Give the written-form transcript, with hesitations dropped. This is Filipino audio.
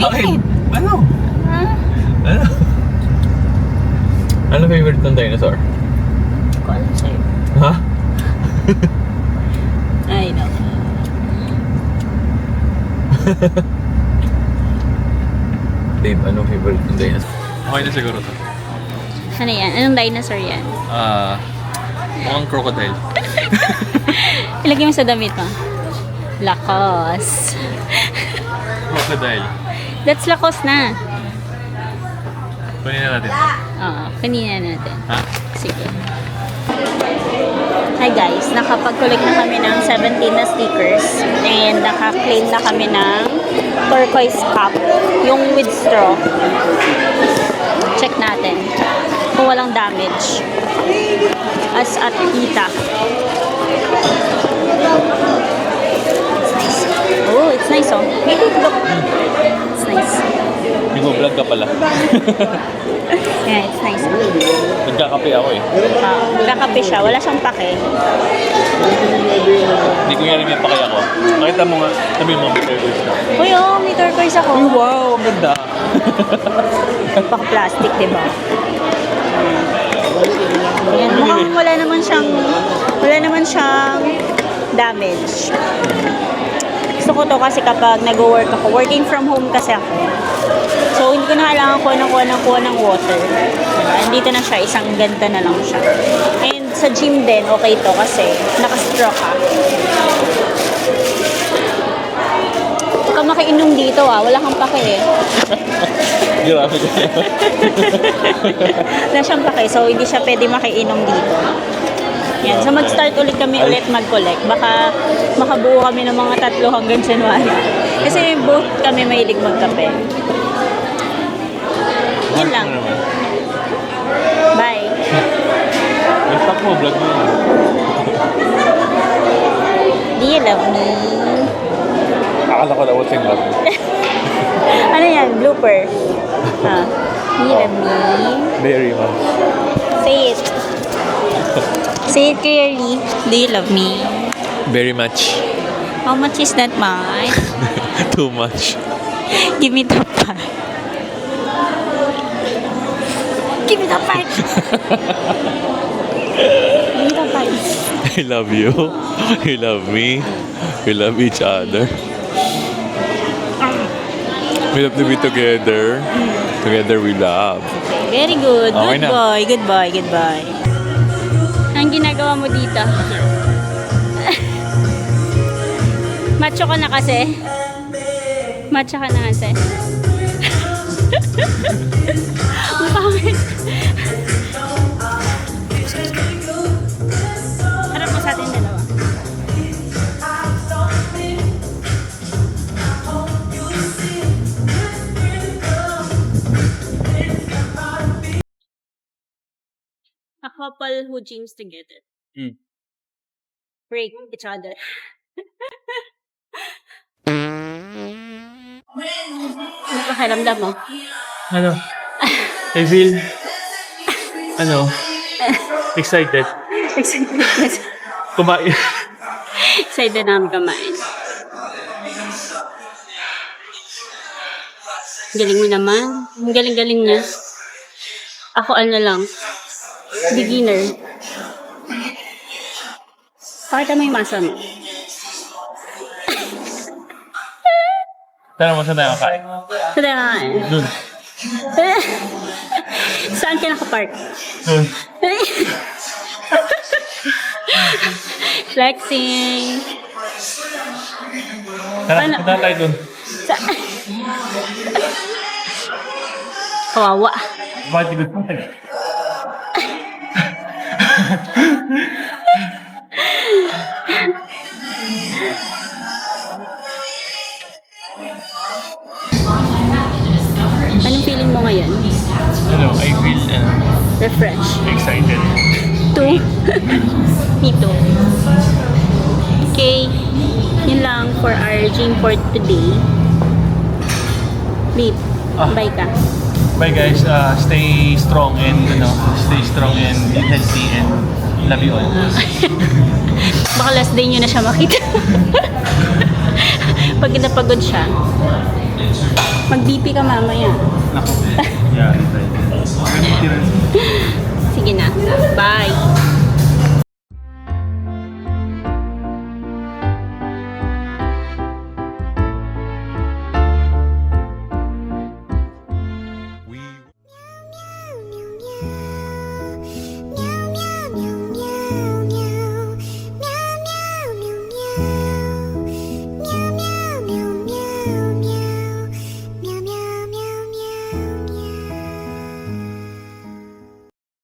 Bakit? Ano? Ah, Ano? Ano favorite ng dinosaur? hindi ko alam sa'yo. Ha? Ay, no. Dave, anong favorite ng dinosaur? Okay na siguro to. Ano yan? Anong dinosaur yan? Mukhang crocodile. Ilagay mo sa damit mo. Lacoste. Crocodile. That's Lacoste na. Kunin na natin. Oo, kanina natin. Ha? Sige. Hi guys, nakapag-collect na kami ng 17 na stickers and naka-claim na kami ng turquoise cup, yung with straw. Check natin kung walang damage. As at kita. It's nice. Oh, it's nice oh. Look. It's nice. Nag-vlog ka pala. Yeah, it's nice. Nagkakape ako eh. Kakape siya. Wala siyang pake. Hindi ko nga rin yung pake ako. Makita mo nga, sabi mo, may turquoise ka. Uy, oh, may turquoise ako. Uy, wow, ang ganda. Baka plastic, diba? Ayan, mukhang wala naman siyang damage. Gusto ko to kasi kapag nag-work ako, working from home kasi ako. So, hindi ko na kailangan kuha ng water. Diba? Andito na siya, isang ganda na lang siya. And sa gym din, okay to kasi naka-straw ka. Huwag ka makiinom dito wala kang pake eh. Grabe ka. Wala siyang pake, so hindi siya pwede makiinom dito. Yan, so mag-start ulit kami mag-collect. Baka makabuo kami ng mga 3 hanggang January. Kasi both kami mahilig magkape. Yun lang. Bye. Stop mo, vlog mo. Do you love me? Akala ko na what's in love. Ano yan? Blooper. Do you love me? Very much. Say it. Say it clearly. Do you love me? Very much. How much is that much? Too much. Give me the part. Give me the part. Give me the part. I love you. You love me. We love each other. We love to be together. Together we love. Very good. Okay Good na. boy. Good boy. Good boy. Anong ginagawa mo dito? Macho ka na kasi. Macho ka na kasi. Ang pangit. Harap mo sa atin dalawa. A couple who gyms together. Break each other. Ano pakiramdam mo? Ano? I feel... Ano? Excited. Excited. Kumain. Excited na kami kumain. Galing mo naman. Ang galing-galing niya. Ako ano lang. Beginner. Pakita mo yung masa mo. Tara mo, saan tayo kakain? Saan tayo kakain? Doon. Saan ka nakapark? Doon. Flexing. Tara, Ano? punta tayo doon. Kawawa. Bakit di gusto tayo? Anong feeling mo ngayon? Ano, I feel Refresh. excited. Two. Me too. Okay. Yun lang for our gym for today. Babe, bye ka. Bye guys, stay strong and healthy and love you all. Baka last day nyo na siya makita. Pag napagod siya. Mag-BP ka mamaya. Nako. Yeah, right. Sige na. Bye!